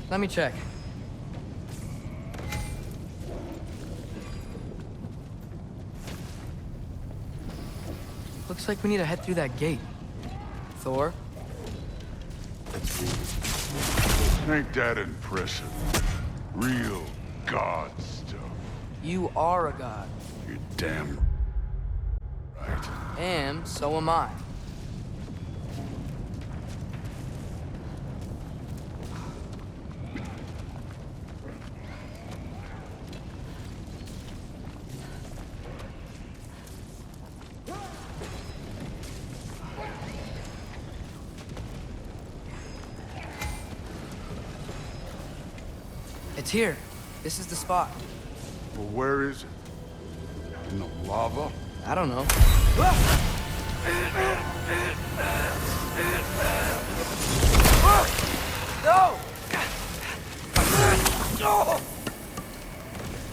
Let me check. Looks like we need to head through that gate. Thor? Ain't that impressive? Real god stuff. You are a god. You're damn right. And so am I. It's here. This is the spot. Well, where is it? In the lava? I don't know. No! No!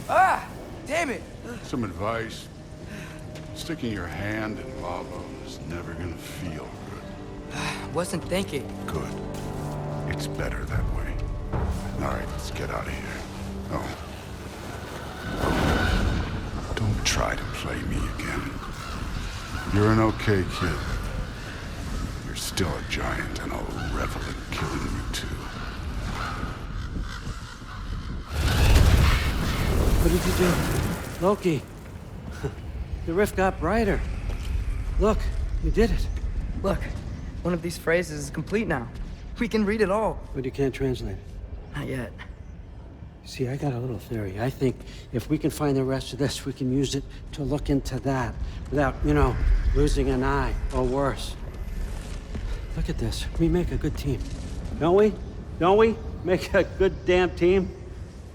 Ah! Damn it! Some advice. Sticking your hand in lava is never gonna feel Wasn't thinking. good. Good. It's better that way. All right, let's get out of here. Oh. Don't try to play me again. You're an okay kid. You're still a giant, and I'll revel in killing you too. What did you do? Loki. The rift got brighter. Look, you did it. Look, one of these phrases is complete now. We can read it all. But you can't translate it. Not yet. See, I got a little theory. I think if we can find the rest of this, we can use it to look into that without, losing an eye or worse. Look at this. We make a good team. Don't we? Don't we? Make a good damn team?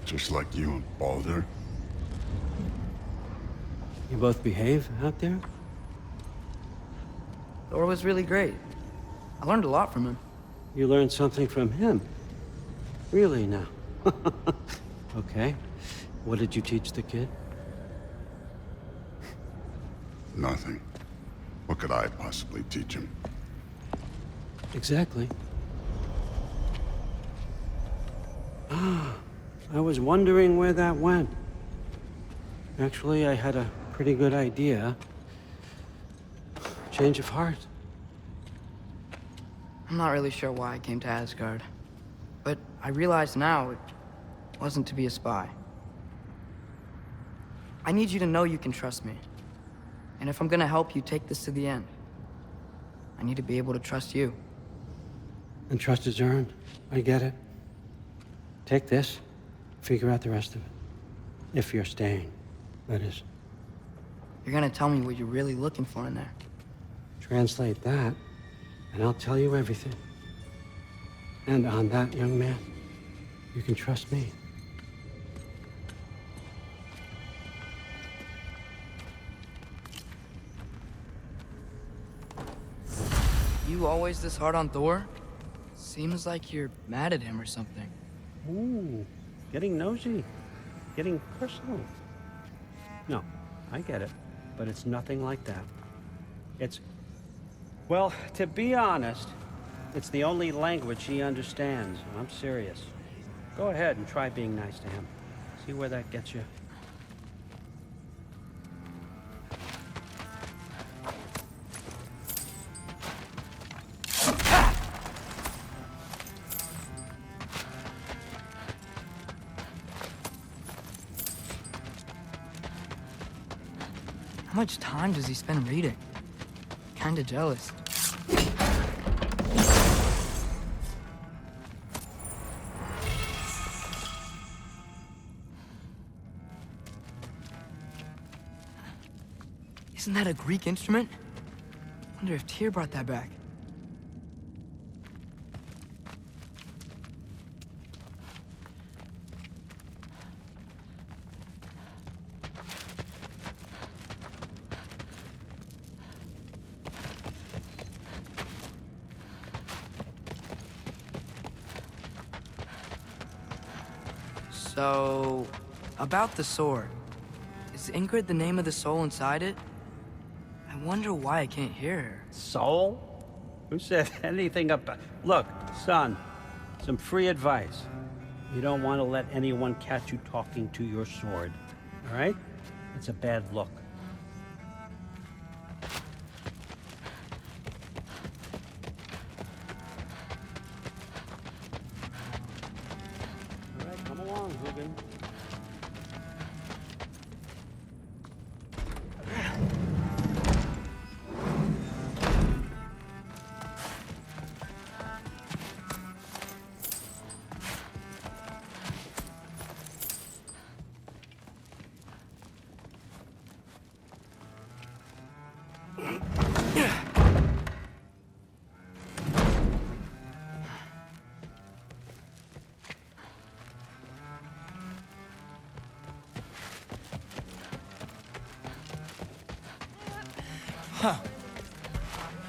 Just like you and Baldur. You both behave out there? Thor was really great. I learned a lot from him. You learned something from him? Really now? Okay. What did you teach the kid? Nothing. What could I possibly teach him? Exactly. Ah, I was wondering where that went. Actually, I had a pretty good idea. Change of heart. I'm not really sure why I came to Asgard. But I realize now it wasn't to be a spy. I need you to know you can trust me. And if I'm gonna help you take this to the end, I need to be able to trust you. And trust is earned. I get it. Take this, figure out the rest of it. If you're staying, that is. You're gonna tell me what you're really looking for in there. Translate that, and I'll tell you everything. And on that, young man, you can trust me. You always this hard on Thor? Seems like you're mad at him or something. Ooh, getting nosy. Getting personal. No, I get it. But it's nothing like that. It's... Well, to be honest, it's the only language he understands. I'm serious. Go ahead and try being nice to him. See where that gets you. How much time does he spend reading? Kinda jealous. Isn't that a Greek instrument? Wonder if Tyr brought that back. So, about the sword. Is Ingrid the name of the soul inside it? I wonder why I can't hear her. Soul? Who said anything about... Look, son, some free advice. You don't want to let anyone catch you talking to your sword, all right? It's a bad look. All right, come along, Hugin.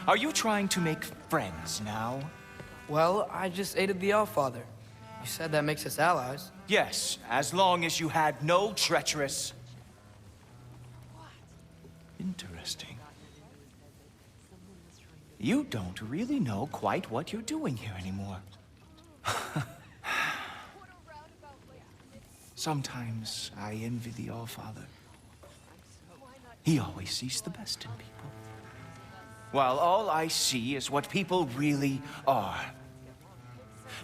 Are you trying to make friends now? Well, I just aided the Allfather. You said that makes us allies. Yes, as long as you had no treacherous... Interesting. You don't really know quite what you're doing here anymore. Sometimes I envy the Allfather. He always sees the best in people. While all I see is what people really are.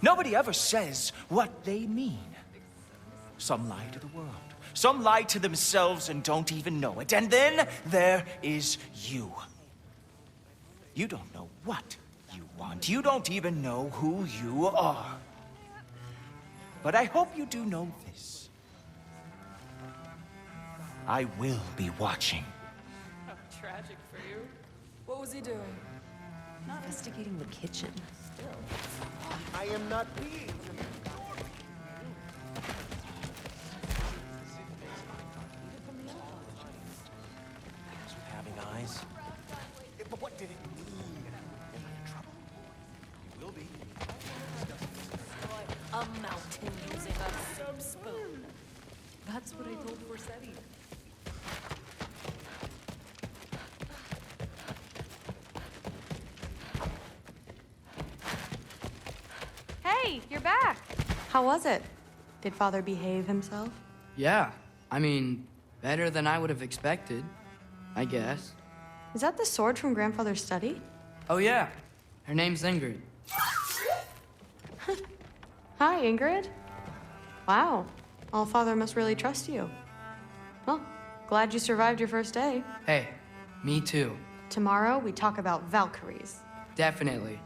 Nobody ever says what they mean. Some lie to the world. Some lie to themselves and don't even know it. And then there is you. You don't know what you want. You don't even know who you are. But I hope you do know this. I will be watching. How tragic for you. What was he doing? Not investigating the kitchen. I am not being. Having eyes. But what did it mean? Am I in trouble? You will be. A mountain using a soup spoon. That's what I told Forsetti. Hey, you're back. How was it? Did Father behave himself? Yeah, I mean, better than I would have expected, I guess. Is that the sword from Grandfather's study? Oh yeah, her name's Ingrid. Hi, Ingrid. Wow, Allfather must really trust you. Well, glad you survived your first day. Hey, me too. Tomorrow, we talk about Valkyries. Definitely.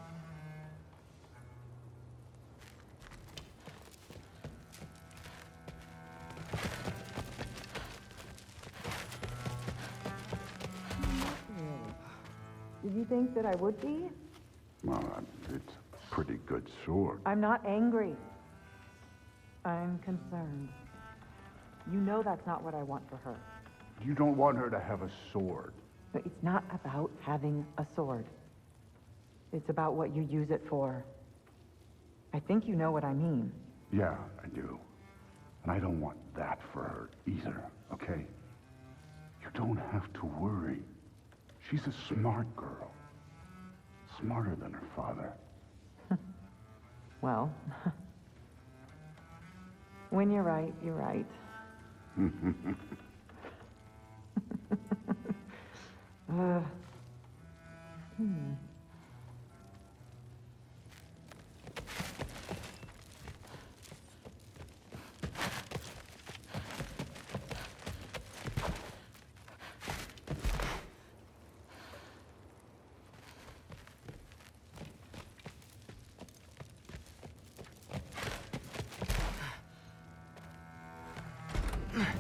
Did you think that I would be? Well, it's a pretty good sword. I'm not angry. I'm concerned. You know that's not what I want for her. You don't want her to have a sword. But it's not about having a sword. It's about what you use it for. I think you know what I mean. Yeah, I do. And I don't want that for her either, okay? You don't have to worry. She's a smart girl. Smarter than her father. Well, when you're right, you're right.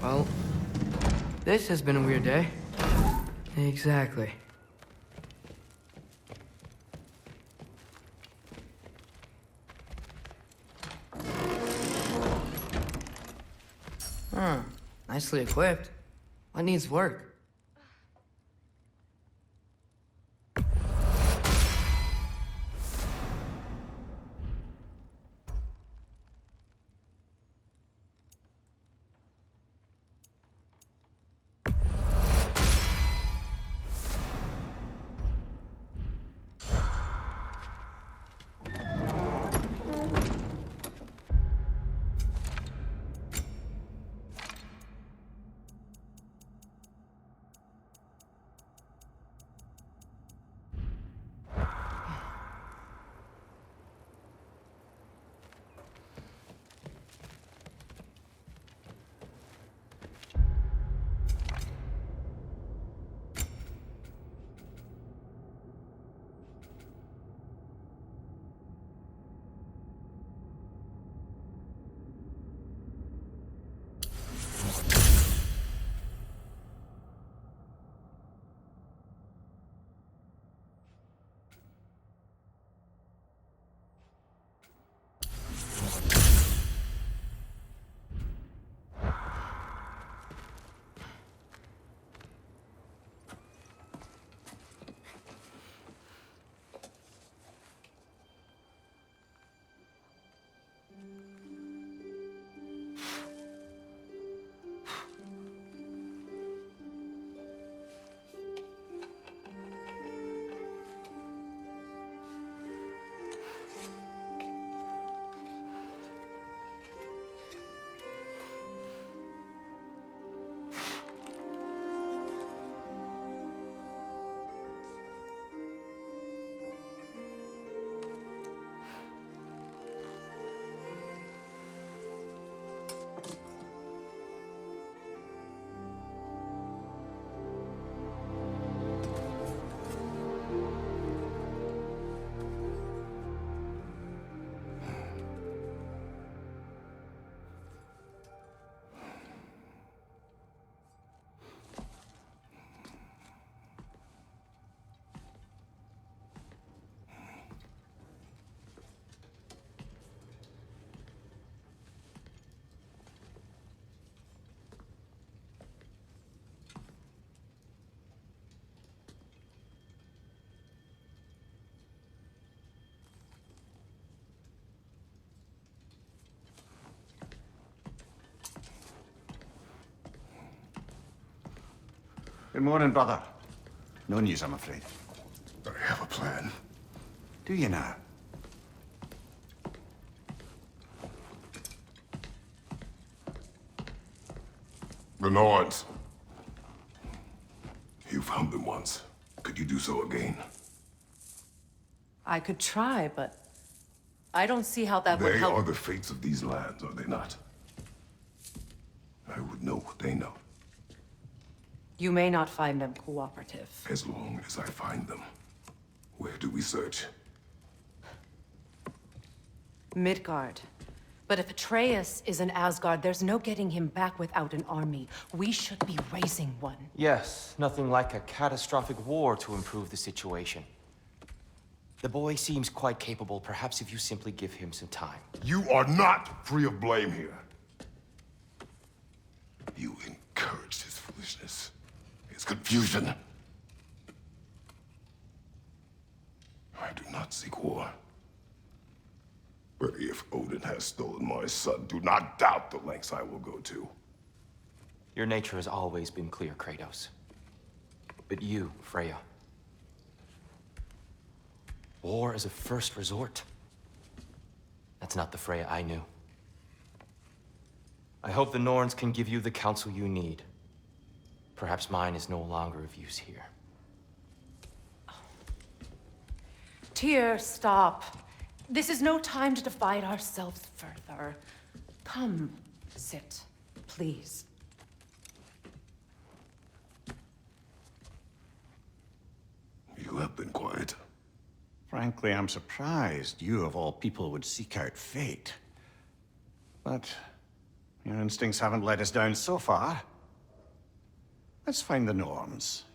Well, this has been a weird day. Exactly. Nicely equipped. What needs work? Good morning, brother. No news, I'm afraid. I have a plan. Do you now? The Norns. You found them once. Could you do so again? I could try, but I don't see how that would They help. are the fates of these lands, are they not? I would know what they know, You may not find them cooperative. as long as I find them. Where do we search? Midgard. But if Atreus is in Asgard, there's no getting him back without an army. We should be raising one. Yes, nothing like a catastrophic war to improve the situation. The boy seems quite capable. Perhaps if you simply give him some time. You are not free of blame here. You encouraged his foolishness, his confusion. I do not seek war. But if Odin has stolen my son, do not doubt the lengths I will go to. Your nature has always been clear, Kratos. But you, Freya. War is a first resort. That's not the Freya I knew. I hope the Norns can give you the counsel you need. Perhaps mine is no longer of use here. Tyr, stop. This is no time to divide ourselves further. Come, sit, please. You have been quiet. Frankly, I'm surprised you, of all people, would seek out fate. But your instincts haven't let us down so far. Let's find the Norns.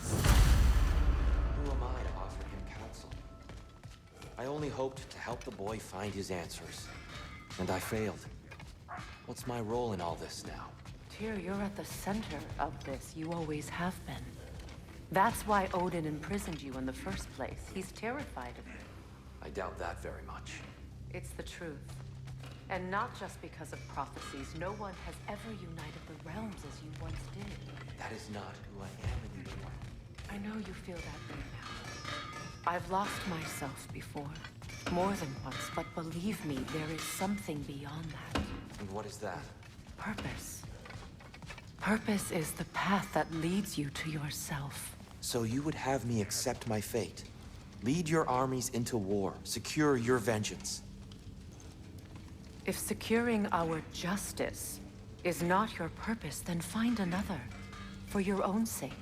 Who am I to offer him counsel? I only hoped to help the boy find his answers. And I failed. What's my role in all this now? Tyr, you're at the center of this. You always have been. That's why Odin imprisoned you in the first place. He's terrified of you. I doubt that very much. It's the truth. And not just because of prophecies. No one has ever united the realms as you once did. That is not who I am anymore. I know you feel that way now. I've lost myself before. More than once, but believe me, there is something beyond that. And what is that? Purpose. Purpose is the path that leads you to yourself. So you would have me accept my fate? Lead your armies into war, secure your vengeance. If securing our justice is not your purpose, then find another, for your own sake.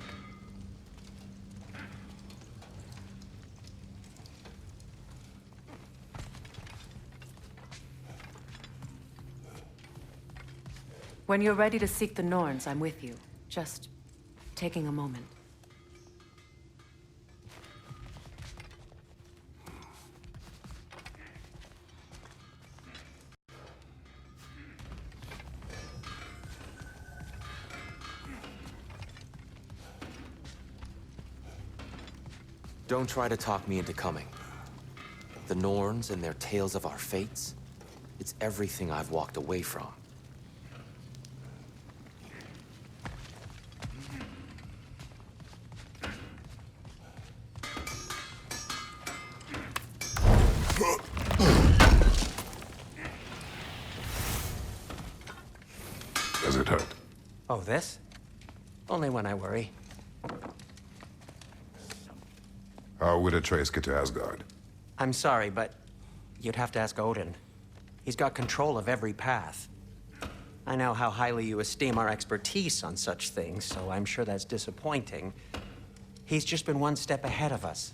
When you're ready to seek the Norns, I'm with you. Just taking a moment. Don't try to talk me into coming. The Norns and their tales of our fates, it's everything I've walked away from. Does it hurt? Oh, this? Only when I worry. How would Atreus get to Asgard? I'm sorry, but you'd have to ask Odin. He's got control of every path. I know how highly you esteem our expertise on such things, so I'm sure that's disappointing. He's just been one step ahead of us.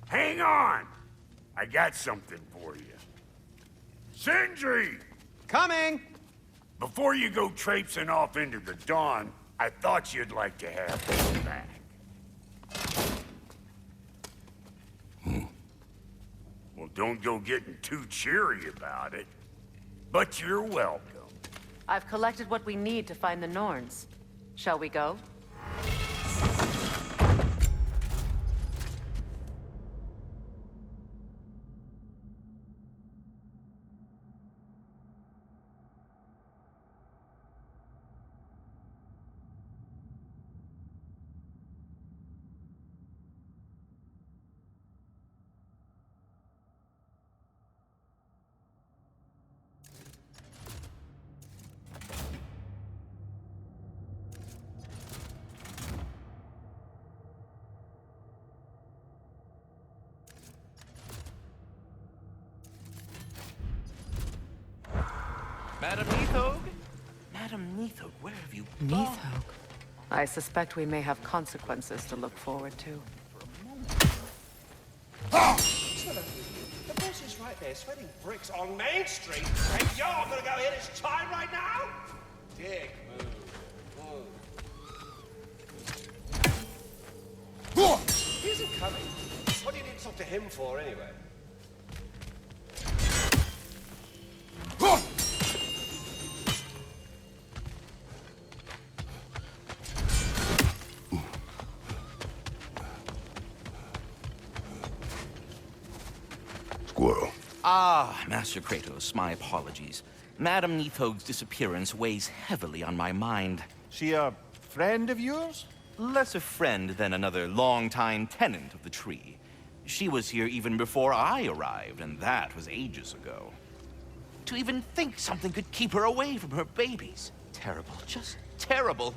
Hang on! I got something for you. Sindri! Coming! Before you go traipsing off into the dawn, I thought you'd like to have this back. Well, don't go getting too cheery about it. But you're welcome. I've collected what we need to find the Norns. Shall we go? Madam Neathog? Madam Neathog, where have you gone? Neathog? I suspect we may have consequences to look forward to. The boss is right there, sweating bricks on Main Street. And you're gonna go hit his time right now? Dick, move. He isn't coming. What do you need to talk to him for, anyway? Squirrel. Ah, Master Kratos, my apologies. Madam Neathog's disappearance weighs heavily on my mind. She a friend of yours? Less a friend than another longtime tenant of the tree. She was here even before I arrived, and that was ages ago. To even think something could keep her away from her babies. Terrible, just terrible.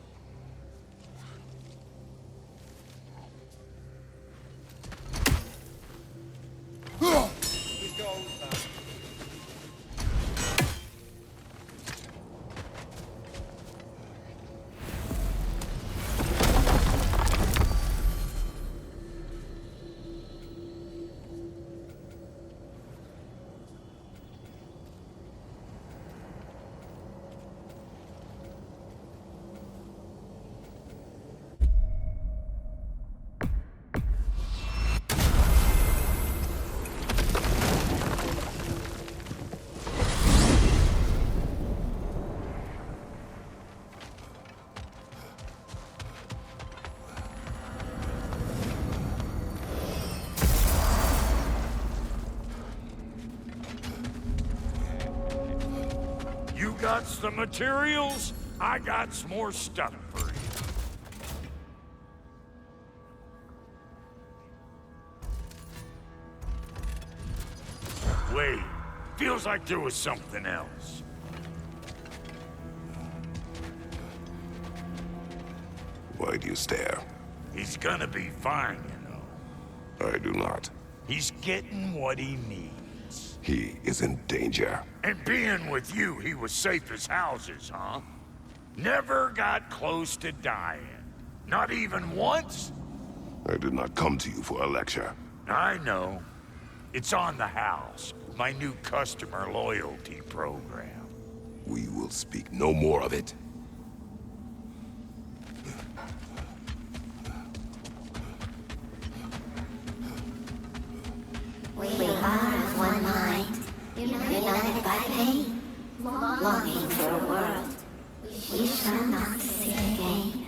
He's gone. You got some materials? I got some more stuff for you. Wait, feels like there was something else. Why do you stare? He's gonna be fine, you know. I do not. He's getting what he needs. He is in danger. And being with you, he was safe as houses, huh? Never got close to dying. Not even once? I did not come to you for a lecture. I know. It's on the house. My new customer loyalty program. We will speak no more of it. We are of one mind, united by pain, longing for a world we shall not see again.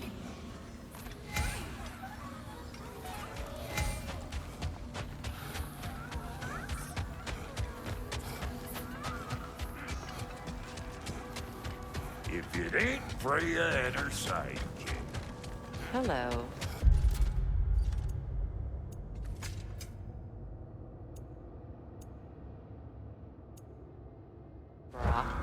If it ain't Freya and her sidekick. Hello. Brock.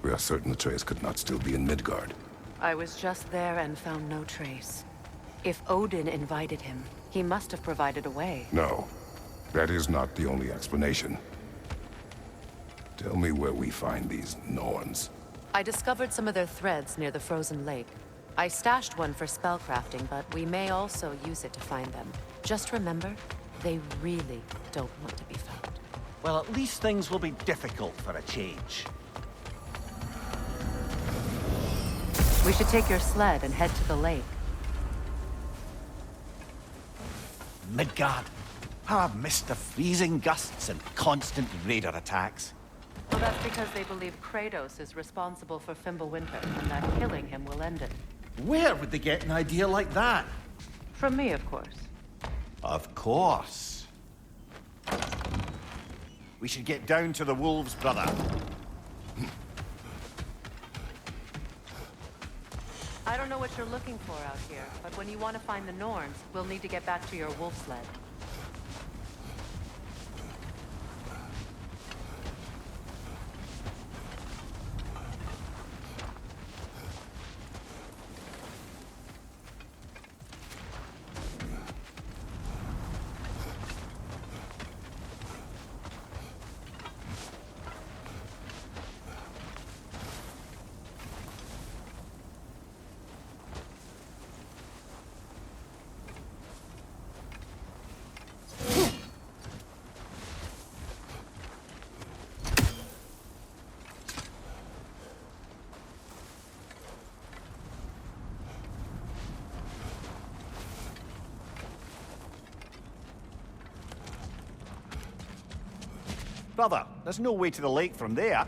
We are certain Atreus could not still be in Midgard. I was just there and found no trace. If Odin invited him, he must have provided a way. No, that is not the only explanation. Tell me where we find these Norns. I discovered some of their threads near the frozen lake. I stashed one for spellcrafting, but we may also use it to find them. Just remember, they really don't want to be found. Well, at least things will be difficult for a change. We should take your sled and head to the lake. Midgard. How I've missed the freezing gusts and constant raider attacks. Well, that's because they believe Kratos is responsible for Fimbulwinter, and that killing him will end it. Where would they get an idea like that? From me, of course. Of course. We should get down to the wolves, brother. I don't know what you're looking for out here, but when you want to find the Norns, we'll need to get back to your wolf sled. Brother, there's no way to the lake from there.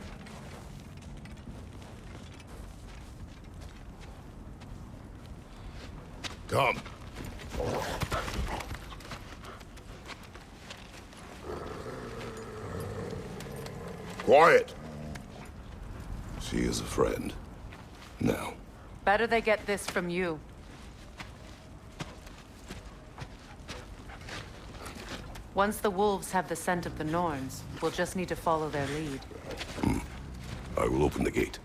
Come. Quiet. She is a friend. Now. Better they get this from you. Once the wolves have the scent of the Norns, we'll just need to follow their lead. I will open the gate.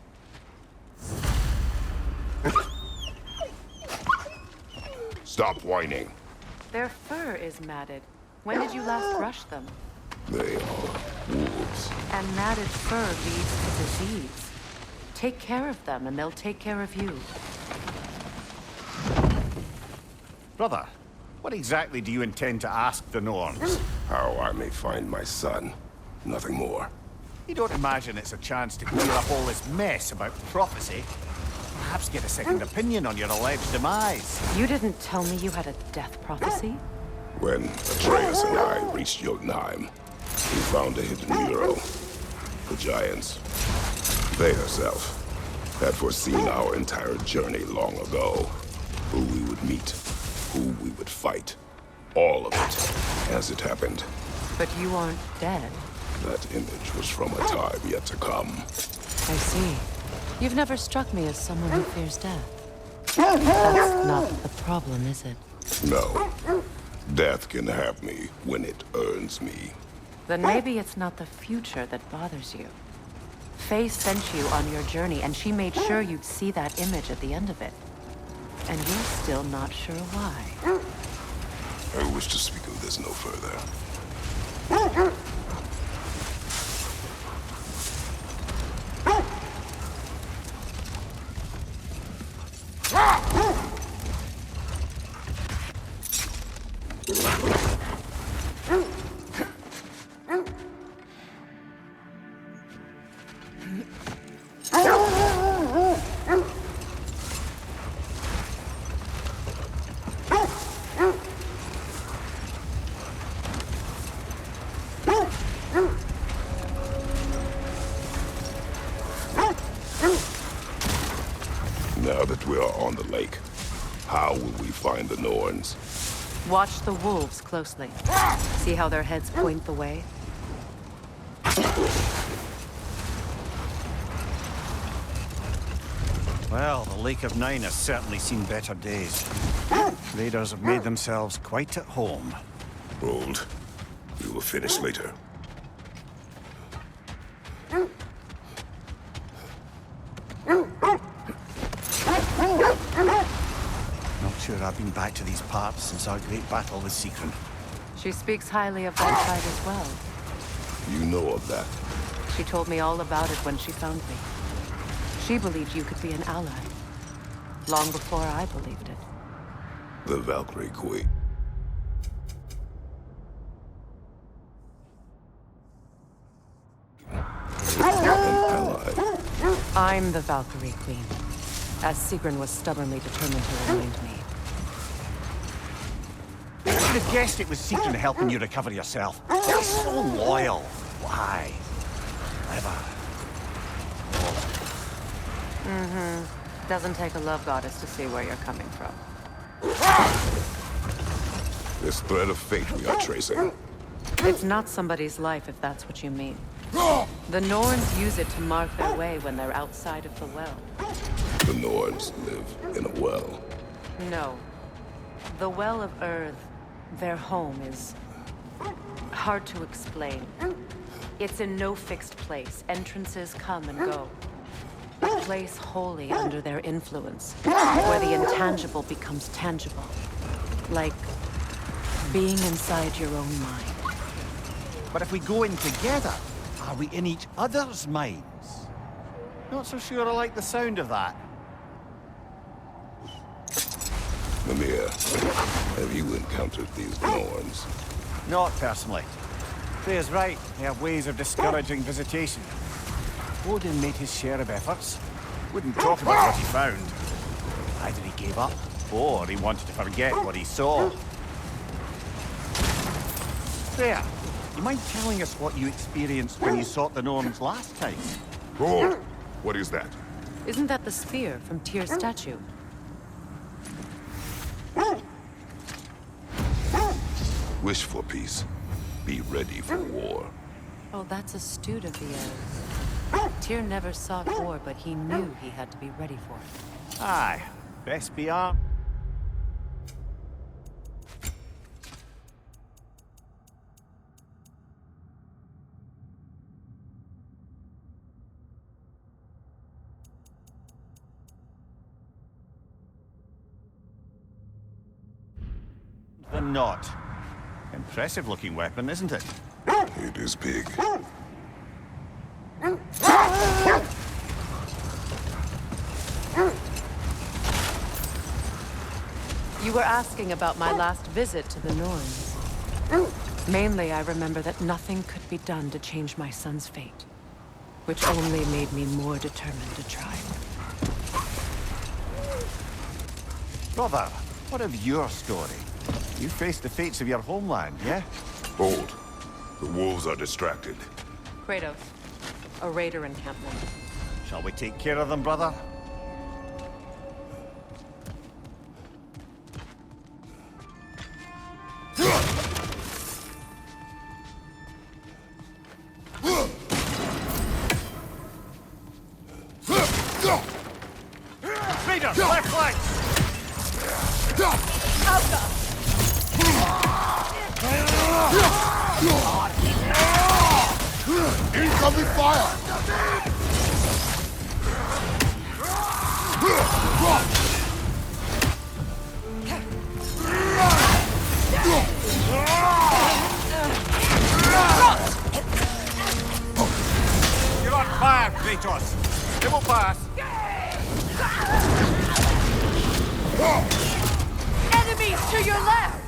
Stop whining. Their fur is matted. When did you last brush them? They are wolves. And matted fur leads to disease. Take care of them, and they'll take care of you. Brother, what exactly do you intend to ask the Norns? How I may find my son. Nothing more. You don't imagine it's a chance to clear up all this mess about prophecy? Perhaps get a second opinion on your alleged demise. You didn't tell me you had a death prophecy? When Atreus and I reached Jotunheim, we found a hidden mural. The Giants, they herself, had foreseen our entire journey long ago. Who we would meet, who we would fight. All of it, as it happened. But you aren't dead. That image was from a time yet to come. I see. You've never struck me as someone who fears death. That's not the problem, is it? No. Death can have me when it earns me. Then maybe it's not the future that bothers you. Faye sent you on your journey, and she made sure you'd see that image at the end of it. And you're still not sure why. I wish to speak of this no further. Now that we are on the lake, how will we find the Norns? Watch the wolves closely. See how their heads point the way? Well, the Lake of Nine has certainly seen better days. Raiders have made themselves quite at home. Hold. We will finish later. Not sure I've been back to these parts since our great battle with Sigrun. She speaks highly of that fight as well. You know of that. She told me all about it when she found me. She believed you could be an ally. Long before I believed it. The Valkyrie Queen. An ally. I'm the Valkyrie Queen, as Sigrun was stubbornly determined to remind me. I would have guessed it was Sigrun helping you recover yourself. You're so loyal. Why? Clever. Mm-hmm. Doesn't take a love goddess to see where you're coming from. This thread of fate we are tracing. It's not somebody's life, if that's what you mean. The Norns use it to mark their way when they're outside of the well. The Norns live in a well. No. The Well of Earth, their home, is hard to explain. It's in no fixed place. Entrances come and go. A place wholly under their influence, where the intangible becomes tangible. Like being inside your own mind. But if we go in together, are we in each other's minds? Not so sure I like the sound of that. Mimir, have you encountered these Norns? Not personally. Freya's right. They have ways of discouraging visitation. Odin made his share of efforts. Wouldn't talk about what he found. Either he gave up, or he wanted to forget what he saw. Freya, You mind telling us what you experienced when you sought the Norns last time? Hold! What is that? Isn't that the spear from Tyr's statue? Wish for peace. Be ready for war. Oh, that's astute of the elves. Tyr never sought war, but he knew he had to be ready for it. Aye, best be armed. Than not. Impressive looking weapon, isn't it? It is big. You were asking about my last visit to the Norns. Mainly, I remember that nothing could be done to change my son's fate, which only made me more determined to try. Brother, what of your story? You faced the fates of your homeland, yeah? Hold. The wolves are distracted. Kratos, a raider encampment. Shall we take care of them, brother? Raider, left flank! Incoming fire! You're on fire, Kratos! It will pass! Enemies to your left!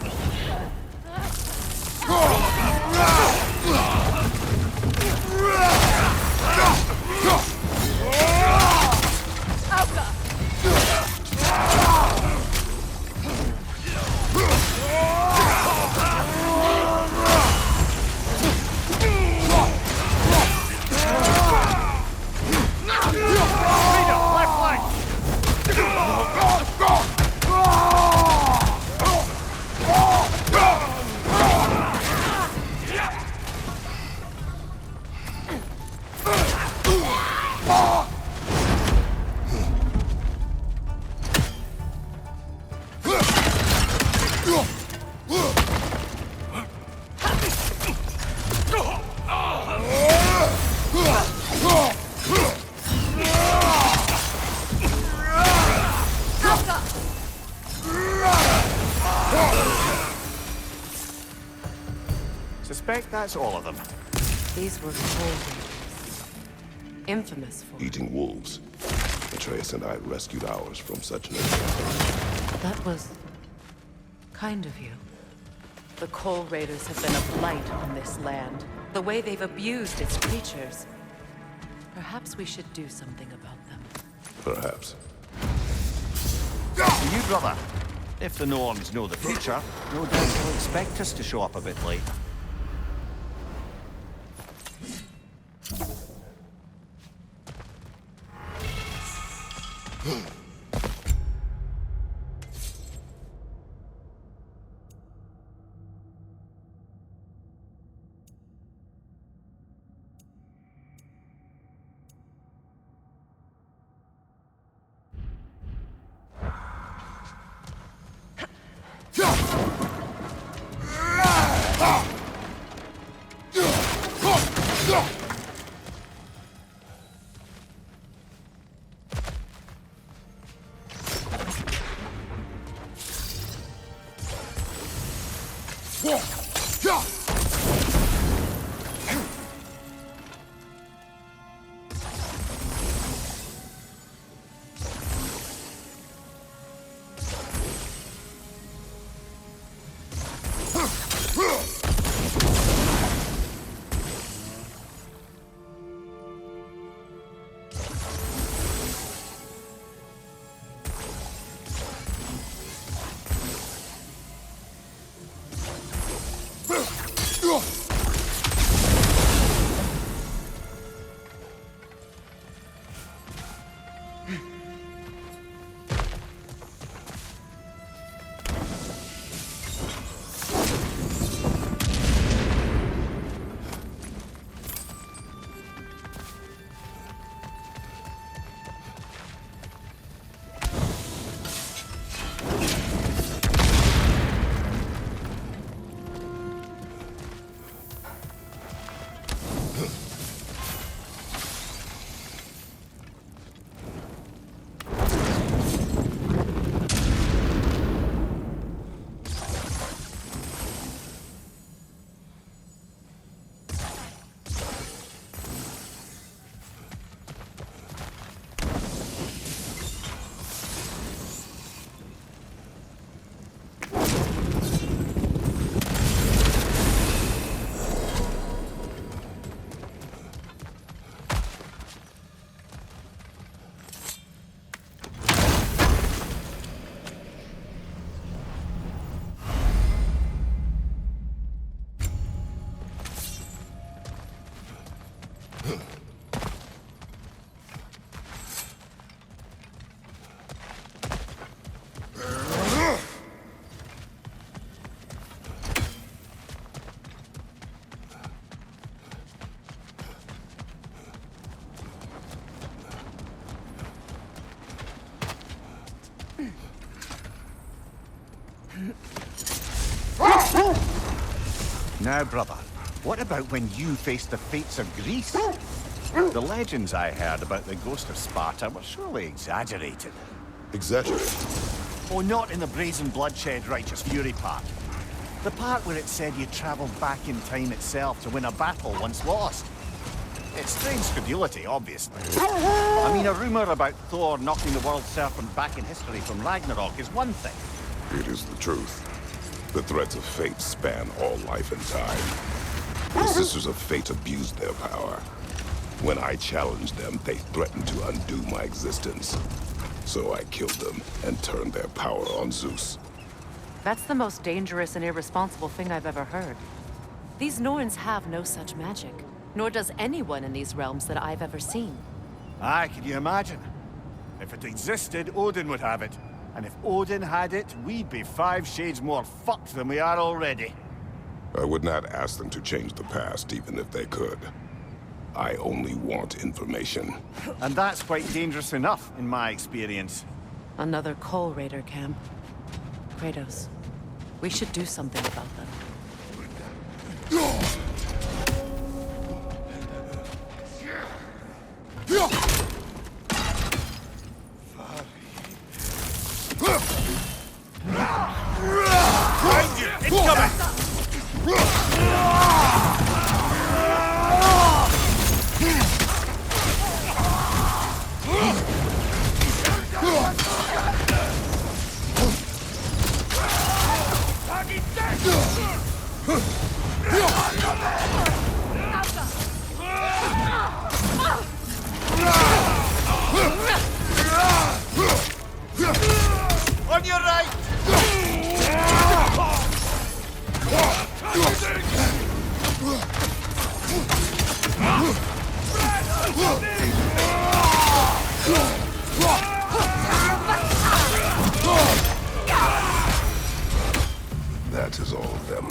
Suspect that's all of them. These were cold raiders. Infamous for Eating wolves. Atreus and I rescued ours from such an encounter. That was kind of you. The Coal Raiders have been a blight on this land. The way they've abused its creatures. Perhaps we should do something about them. Perhaps. You, brother. If the Norns know the future, no doubt they'll expect us to show up a bit late. Now, brother, what about when you faced the fates of Greece? The legends I heard about the ghost of Sparta were surely exaggerated. Exaggerated? Oh, not in the brazen bloodshed righteous fury part. The part where it said you travelled back in time itself to win a battle once lost. It's strange credulity, obviously. I mean, a rumour about Thor knocking the world serpent back in history from Ragnarok is one thing. It is the truth. The threads of fate span all life and time. The Sisters of Fate abused their power. When I challenged them, they threatened to undo my existence. So I killed them and turned their power on Zeus. That's the most dangerous and irresponsible thing I've ever heard. These Norns have no such magic, nor does anyone in these realms that I've ever seen. Aye, can you imagine? If it existed, Odin would have it. And if Odin had it, we'd be 5 shades more fucked than we are already. I would not ask them to change the past, even if they could. I only want information. And that's quite dangerous enough, in my experience. Another Coal Raider camp. Kratos, we should do something about them. On your right! That is all of them.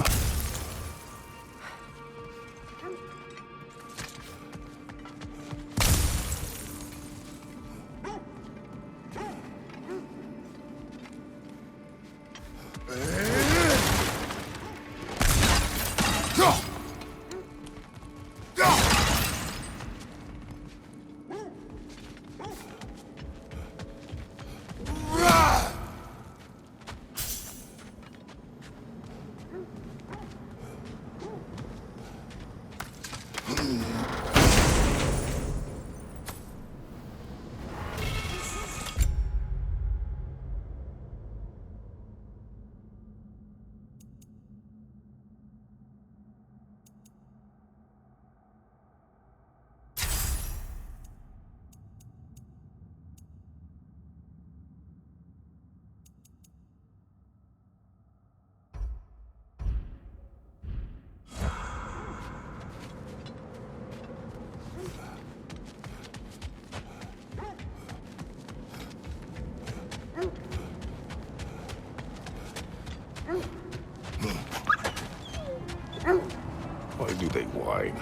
Why do they whine?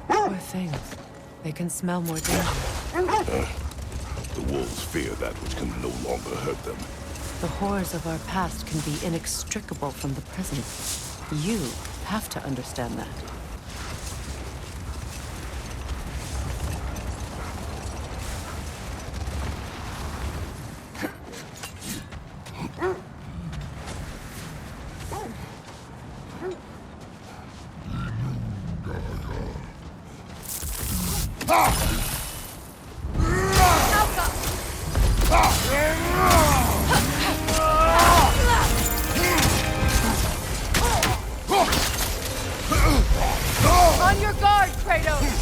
Poor things. They can smell more danger. The wolves fear that which can no longer hurt them. The horrors of our past can be inextricable from the present. You have to understand that. On your guard, Kratos!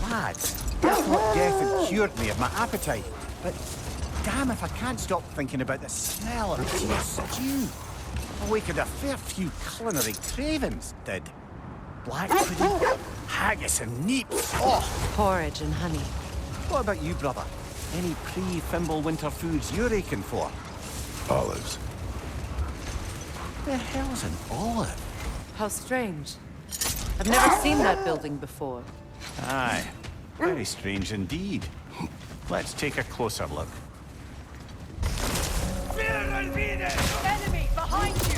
Lads, I thought death had cured me of my appetite, but damn if I can't stop thinking about the smell of tea stew. Awakened a fair few culinary cravings, did. Black pudding, haggis and neeps, oh! Porridge and honey. What about you, brother? Any pre-Fimble winter foods you're aching for? Olives. The hell's an olive? How strange. I've never seen that building before. Aye, very strange indeed. Let's take a closer look. Enemy behind you!